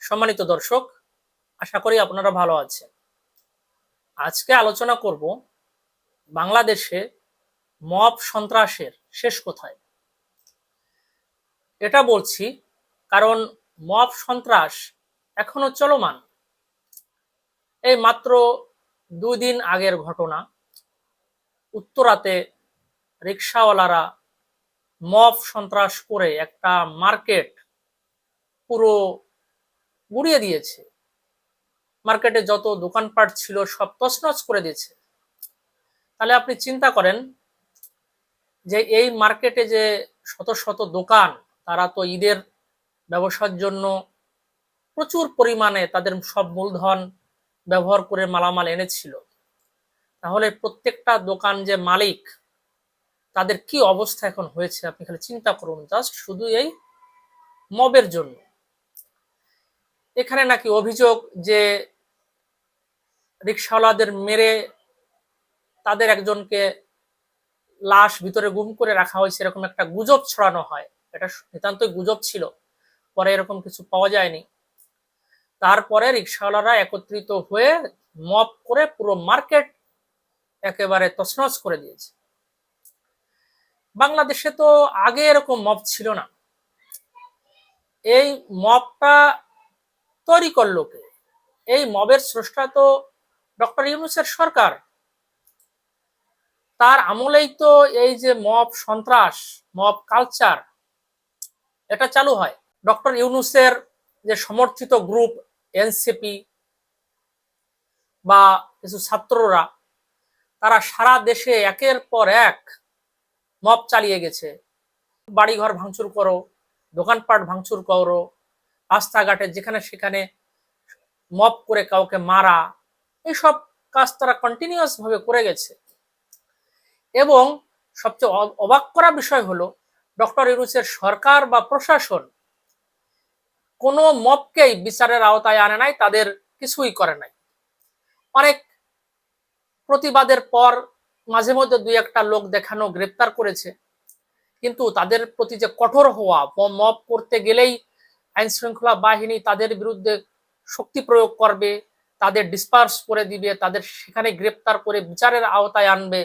সম্মানিত দর্শক, আশা করি আপনারা ভালো আছেন। আজকে আলোচনা করব বাংলাদেশে মব সন্ত্রাসের শেষ কোথায়। এটা বলছি কারণ মব সন্ত্রাস এখনো চলমান। এই মাত্র 2 দিন আগের ঘটনা, উত্তরাতে রিকশাওয়ালারা মব সন্ত্রাস করে একটা মার্কেট পুরো গুড়িয়ে দিয়েছে। মার্কেটে যত দোকানপাট ছিল সব তছনছ করে দিয়েছে। তাহলে আপনি চিন্তা করেন যে এই মার্কেটে যে শত শত দোকান, তারা তো ঈদের ব্যবসার জন্য প্রচুর পরিমাণে তাদের সব মূলধন ব্যবহার করে মালামাল এনেছিল। তাহলে প্রত্যেকটা দোকান যে মালিক, তাদের কি অবস্থা এখন হয়েছে আপনি খালি চিন্তা করুন, জাস্ট শুধু এই মবের জন্য। এখানে নাকি অভিযোগ যে রিকশাওয়ালাদের মেরে তাদের একজনকে লাশ ভিতরে গুম করে রাখা হয়েছে, এরকম একটা গুজব ছড়ানো হয়। এটা নিতান্তই গুজব ছিল, পরে এরকম কিছু পাওয়া যায়নি। তারপরে রিকশাওয়ালারা একত্রিত হয়ে মব করে পুরো মার্কেট একেবারে তছনছ করে দিয়েছে। বাংলাদেশে তো আগে এরকম মব ছিল না। এই মবটা তৈরি করলো কে? এই মবের স্রষ্টা তো ডক্টর ইউনূসের সরকার। তার আমলেই তো এই যে মব সন্ত্রাস, মব কালচার, এটা চালু হয়। ডক্টর ইউনূসের যে সমর্থিত গ্রুপ এনসিপি বা কিছু ছাত্ররা, তারা সারা দেশে একের পর এক মব চালিয়ে গেছে। বাড়িঘর ভাঙচুর করো, দোকানপাট ভাঙচুর করো, রাস্তাঘাটে যেখানে সেখানে মব করে কাউকে মারা, এইসব কাজ তারা কন্টিনিউয়াস ভাবে করে গেছে। এবং সবচেয়ে অবাক করা বিষয় হলো, ডক্টর ইউনূসের সরকার বা প্রশাসন কোনো মবকেই বিচারের আওতায় আনে নাই, তাদের কিছুই করে নাই। অনেক প্রতিবাদের পর মাঝে মধ্যে দুই একটা লোক দেখানো গ্রেপ্তার করেছে, কিন্তু তাদের প্রতি যে কঠোর হওয়া, মব করতে গেলেই আইন শৃঙ্খলা বাহিনী তাদের বিরুদ্ধে শক্তি প্রয়োগ করবে, তাদের ডিসপার্স করে দিবে, তাদের সেখানে গ্রেপ্তার করে বিচারের আওতায় আনবে,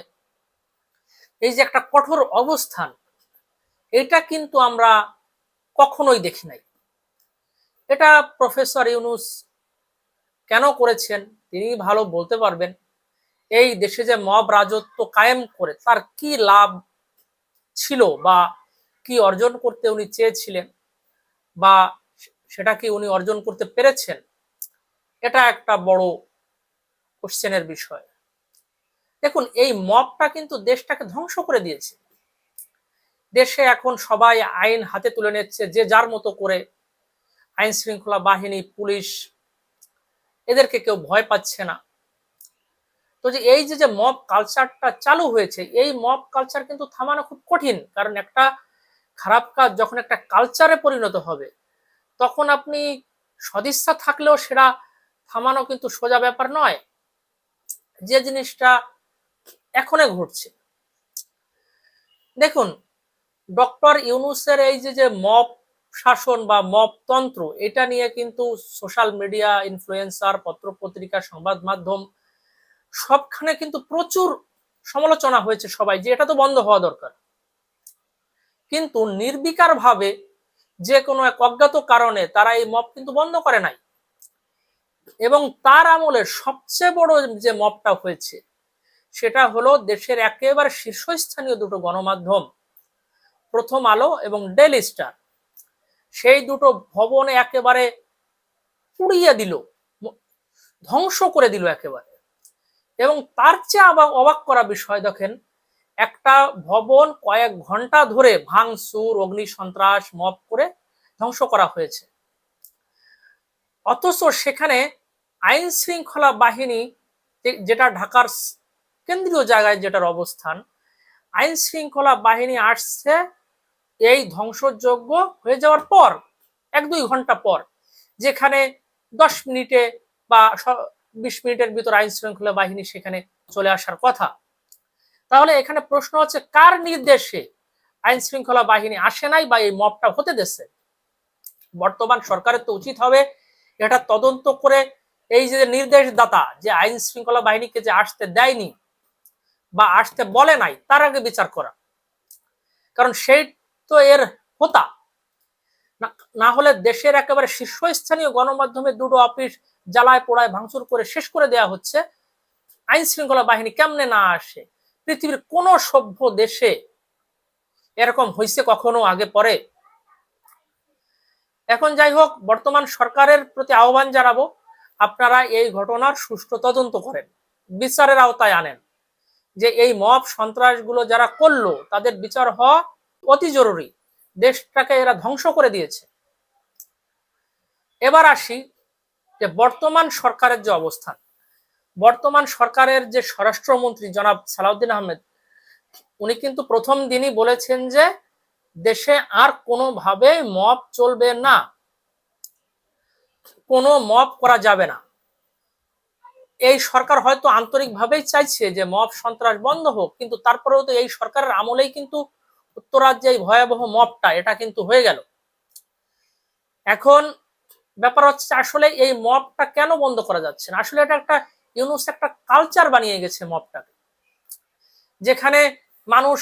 এই যে একটা কঠোর অবস্থান, এটা কিন্তু আমরা কখনোই দেখি নাই। এটা প্রফেসর ইউনূস কেন করেছেন তিনি ভালো বলতে পারবেন। এই দেশে যে মব রাজত্ব কায়েম করে তার কি লাভ ছিল, বা কি অর্জন করতে উনি চেয়েছিলেন, বা সেটা কি উনি অর্জন করতে পেরেছেন, এটা একটা বড় কোশ্চেনের বিষয়। দেখুন, এই মবটা কিন্তু দেশটাকে ধ্বংস করে দিয়েছে। দেশে এখন সবাই আইন হাতে তুলে নিচ্ছে, যে যার মতো করে। আইন শৃঙ্খলা বাহিনী, পুলিশ, এদেরকে কেউ ভয় পাচ্ছে না। তো যে এই যে মব কালচারটা চালু হয়েছে, এই মব কালচার কিন্তু থামানো খুব কঠিন। কারণ একটা খারাপ কাজ যখন একটা কালচারে পরিণত হবে, তখন আপনি সদিচ্ছা থাকলেও সেটা থামানো কিন্তু সোজা ব্যাপার নয়। যে জিনিসটা এখনো ঘটছে, দেখুন, ডক্টর ইউনূসের এই যে মব শাসন বা মব তন্ত্র, এটা নিয়ে কিন্তু সোশ্যাল মিডিয়া, ইনফ্লুয়েন্সার, পত্রপত্রিকা, সংবাদ মাধ্যম সবখানে কিন্তু প্রচুর সমালোচনা হয়েছে সবাই, যে এটা তো বন্ধ হওয়া দরকার। কিন্তু নির্বিকার ভাবে যে কোনো এক অজ্ঞাত কারণে তারা এই মব কিন্তু বন্ধ করে নাই। এবং তার আমলে সবচেয়ে বড় যে মবটা হয়েছে, সেটা হলো দেশের একেবারে শীর্ষস্থানীয় দুটো গণমাধ্যম, প্রথম আলো এবং ডেইলি স্টার, সেই দুটো ভবনে একেবারে পুড়িয়ে দিল, ধ্বংস করে দিল একেবারে। এবং তার চেয়ে অবাক করা বিষয়, দেখেন, একটা ভবন কয়েক ঘন্টা ধরে ভাঙচুর, অগ্নি সন্ত্রাস, মব করে ধ্বংস করা হয়েছে। অথচ সেখানে আইন শৃঙ্খলা বাহিনী, যেটা ঢাকার কেন্দ্রীয় জায়গায় যেটার অবস্থান, আইন শৃঙ্খলা বাহিনী আসছে এই ধ্বংসযজ্ঞ হয়ে যাওয়ার পর 1-2 ঘন্টা পর, যেখানে 10 মিনিটে বা 20 মিনিটের ভিতর আইন শৃঙ্খলা বাহিনী সেখানে চলে আসার কথা। তাহলে এখানে প্রশ্ন হচ্ছে, কার নির্দেশে আইন শৃঙ্খলা বাহিনী আসে নাই বা এই মবটা হতে দিচ্ছে? বর্তমান সরকারের তো উচিত হবে এটা তদন্ত করে এই যে নির্দেশদাতা যে আইন শৃঙ্খলা বাহিনীকে যে আসতে দেয়নি বা আসতে বলে নাই তার আগে বিচার করা, কারণ সেই তো এর হোতা। না হলে দেশের একেবারে শীর্ষস্থানীয় গণমাধ্যমে দুটো অফিস জ্বালায় পোড়ায় ভাঙচুর করে শেষ করে দেওয়া হচ্ছে, আইন শৃঙ্খলা বাহিনী কেমনে না আসে? পৃথিবীর কোন সভ্য দেশে এরকম হয়েছে কখনো আগে পরে? এখন যাই হোক, বর্তমান সরকারের প্রতি আহ্বান জানাবো, আপনারা এই ঘটনার সুষ্ঠু তদন্ত করেন, বিচারের আওতায় আনেন। যে এই মব সন্ত্রাসগুলো যারা করলো তাদের বিচার হওয়া অতি জরুরি। দেশটাকে এরা ধ্বংস করে দিয়েছে। এবার আসি যে বর্তমান সরকারের যে অবস্থান, বর্তমান সরকারের যে স্বরাষ্ট্রমন্ত্রী জনাব সালাউদ্দিন আহমেদ, উনি কিন্তু প্রথম দিনই বলেছেন যে দেশে আর কোনোভাবে মব চলবে না, কোনো মব করা যাবে না। এই সরকার হয়তো আন্তরিকভাবেই চাইছে যে মব সন্ত্রাস বন্ধ হোক, কিন্তু তারপরেও তো এই সরকারের আমলেই কিন্তু উত্তরাজ্যে এই ভয়াবহ মবটা এটা কিন্তু হয়ে গেল। এখন ব্যাপার হচ্ছে আসলে এই মবটা কেন বন্ধ করা যাচ্ছে না? আসলে এটা একটা ইউনুস একটা কালচার বানিয়ে গেছে মবটাকে, যেখানে মানুষ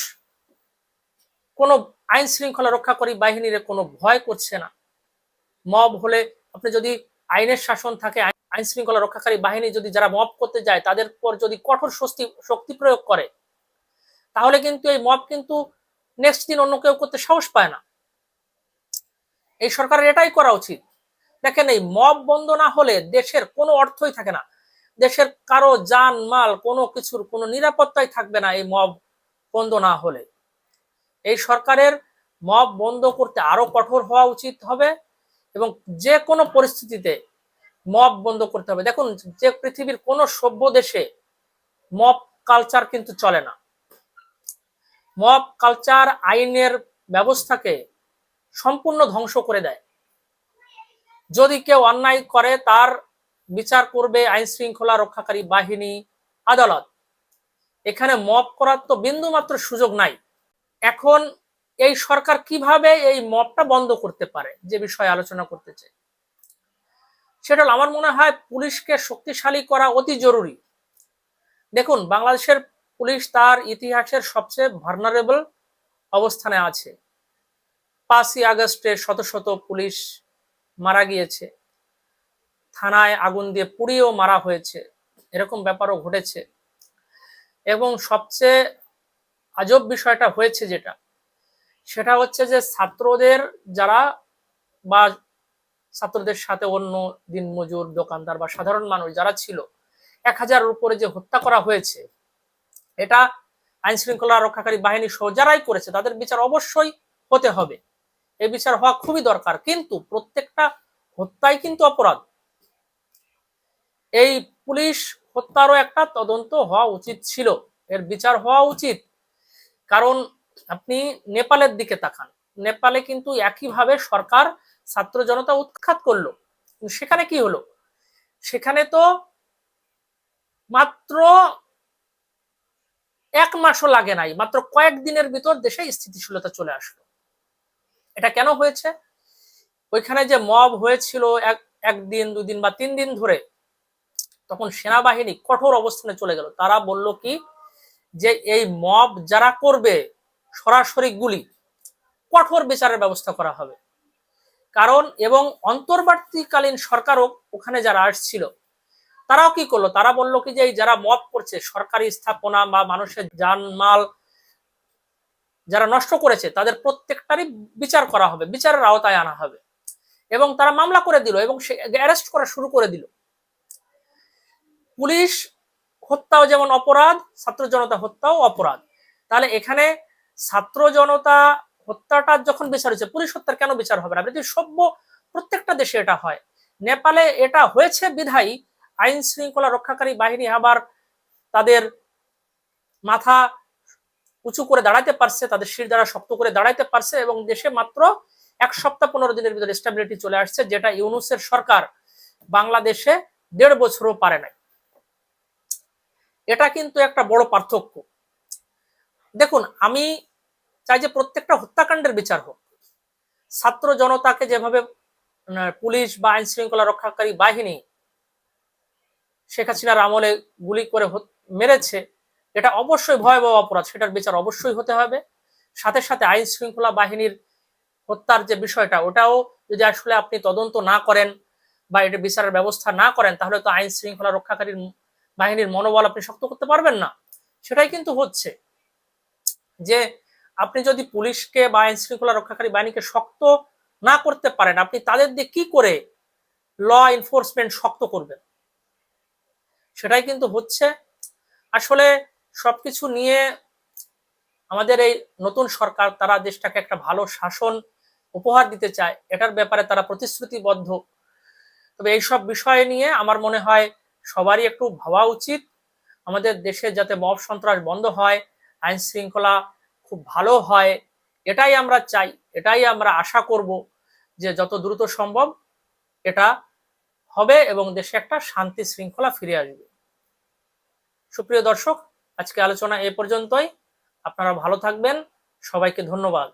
কোনো আইন শৃঙ্খলা রক্ষাকারী বাহিনীর কোনো ভয় করছে না। মব হলে আপনি যদি আইনের শাসন থাকে, আইন শৃঙ্খলা রক্ষাকারী বাহিনী যদি যারা মব করতে যায় তাদের পর যদি কঠোর শক্তি প্রয়োগ করে, তাহলে কিন্তু এই মব কিন্তু নেক্সট দিন অন্য কেউ করতে সাহস পায় না। এই সরকারের এটাই করা উচিত। দেখেন, এই মব বন্ধ না হলে দেশের কোনো অর্থই থাকে না, দেশের কারো জান মাল কোনো কিছুর কোনো নিরাপত্তাই থাকবে না এই মব বন্ধ না হলে। এই সরকারের মব বন্ধ করতে আরো কঠোর হওয়া উচিত হবে এবং যে কোনো পরিস্থিতিতে মব বন্ধ করতে হবে। দেখুন, যে পৃথিবীর কোনো সভ্য দেশে মব কালচার কিন্তু চলে না। মব কালচার আইনের ব্যবস্থাকে সম্পূর্ণ ধ্বংস করে দেয়। যদি কেউ অন্যায় করে তার বিচার করবে আইন শৃঙ্খলা রক্ষাকারী বাহিনী, আদালত। এখানে মব করার তো বিন্দু মাত্র সুযোগ নাই। এখন এই সরকার কিভাবে এই মবটা বন্ধ করতে পারে যে বিষয়ে আলোচনা করতে চাই, সেটা আমার মনে হয় পুলিশকে শক্তিশালী করা অতি জরুরি। দেখুন, বাংলাদেশের পুলিশ তার ইতিহাসের সবচেয়ে ভার্নারেবল অবস্থানে আছে। 5ই আগস্টে শত শত পুলিশ মারা গিয়েছে, থানায় আগুন দিয়ে পুড়িয়েও মারা হয়েছে, এরকম ব্যাপারও ঘটেছে। এবং সবচেয়ে আজব বিষয়টা হয়েছে সেটা হচ্ছে যে ছাত্রদের যারা বা ছাত্রদের সাথে অন্য দিনমজুর, দোকানদার বা সাধারণ মানুষ যারা ছিল, 1000-এর উপরে যে হত্যা করা হয়েছে, এটা আইন শৃঙ্খলা রক্ষাকারী বাহিনী সহ যারাই করেছে তাদের বিচার অবশ্যই হতে হবে। এই বিচার হওয়া খুবই দরকার, কিন্তু প্রত্যেকটা হত্যাই কিন্তু অপরাধ। এই পুলিশ হত্যারও একটা তদন্ত হওয়া উচিত ছিল, এর বিচার হওয়া উচিত। কারণ আপনি নেপালের দিকে তাকান, নেপালে কিন্তু একইভাবে সরকার ছাত্র জনতা উৎখাত করলো। সেখানে কি হলো? সেখানে তো মাত্র 1 মাসও লাগে নাই, মাত্র কয়েকদিনের ভিতর দেশে স্থিতিশীলতা চলে আসলো। এটা কেন হয়েছে? ওইখানে যে মব হয়েছিল একদিন 2 দিন বা 3 দিন ধরে, তখন সেনাবাহিনী কঠোর অবস্থানে চলে গেল। তারা বলল কি যে এই মব যারা করবে সরাসরি গুলি, কঠোর বিচারের ব্যবস্থা করা হবে। কারণ এবং অন্তর্বর্তীকালীন সরকারও ওখানে যারা আসছিল তারাও কি করলো? তারা বললো কি যে যারা মব করছে, সরকারি স্থাপনা বা মানুষের জানমাল যারা নষ্ট করেছে তাদের প্রত্যেকটারই বিচার করা হবে, বিচারের আওতায় আনা হবে। এবং তারা মামলা করে দিল এবং সে অ্যারেস্ট করা শুরু করে দিল। পুলিশ হত্যাও যেমন অপরাধ, ছাত্র জনতা হত্যাও অপরাধ। তাহলে এখানে ছাত্র জনতা হত্যাটা যখন বিচার হচ্ছে, পুলিশ হত্যার কেন বিচার হবে না? পৃথিবীর সভ্য প্রত্যেকটা দেশে এটা হয়। নেপালে এটা হয়েছে বিধায়ী আইন শৃঙ্খলা রক্ষাকারী বাহিনী আবার তাদের মাথা উঁচু করে দাঁড়াতে পারছে, তাদের শির দ্বারা শক্ত করে দাঁড়াইতে পারছে এবং দেশে মাত্র 1 সপ্তাহ 15 দিনের ভিতরে স্টেবিলিটি চলে আসছে, যেটা ইউনূসের সরকার বাংলাদেশে 1.5 বছরও পারে নাই। এটা কিন্তু একটা বড় পার্থক্য। দেখুন, আমি চাই যে প্রত্যেকটা হত্যাকাণ্ডের বিচার হোক। ছাত্র জনতাকে যেভাবে পুলিশ বা আইন শৃঙ্খলা রক্ষাকারী বাহিনী শেখ হাসিনার আমলে গুলি করে মেরেছে, এটা অবশ্যই ভয়াবহ অপরাধ, সেটার বিচার অবশ্যই হতে হবে। সাথে সাথে আইন শৃঙ্খলা বাহিনীর হত্যার যে বিষয়টা, ওটাও যদি আসলে আপনি তদন্ত না করেন বা এটা বিচারের ব্যবস্থা না করেন, তাহলে তো আইন শৃঙ্খলা রক্ষাকারী বাহিনীর মনোবল আপনি শক্ত করতে পারবেন না। সেটাই কিন্তু হচ্ছে যে আপনি যদি পুলিশকে বা আইন শৃঙ্খলা রক্ষাকারী বাহিনীকে শক্ত না করতে পারেন, আপনি তাদের দিয়ে কি করে ল এনফোর্সমেন্ট শক্ত করবেন? সেটাই কিন্তু হচ্ছে। আসলে সবকিছু নিয়ে আমাদের এই নতুন সরকার, তারা দেশটাকে একটা ভালো শাসন উপহার দিতে চায়, এটার ব্যাপারে তারা প্রতিশ্রুতিবদ্ধ। তবে এইসব বিষয় নিয়ে আমার মনে হয় সবারই একটু ভাবা উচিত। আমাদের দেশে যাতে মব সন্ত্রাস বন্ধ হয়, আইন শৃঙ্খলা খুব ভালো হয়, এটাই আমরা চাই, এটাই আমরা আশা করব যে যত দ্রুত সম্ভব এটা হবে এবং দেশে একটা শান্তি শৃঙ্খলা ফিরে আসবে। সুপ্রিয় দর্শক, আজকে আলোচনা এ পর্যন্তই। আপনারা ভালো থাকবেন, সবাইকে ধন্যবাদ।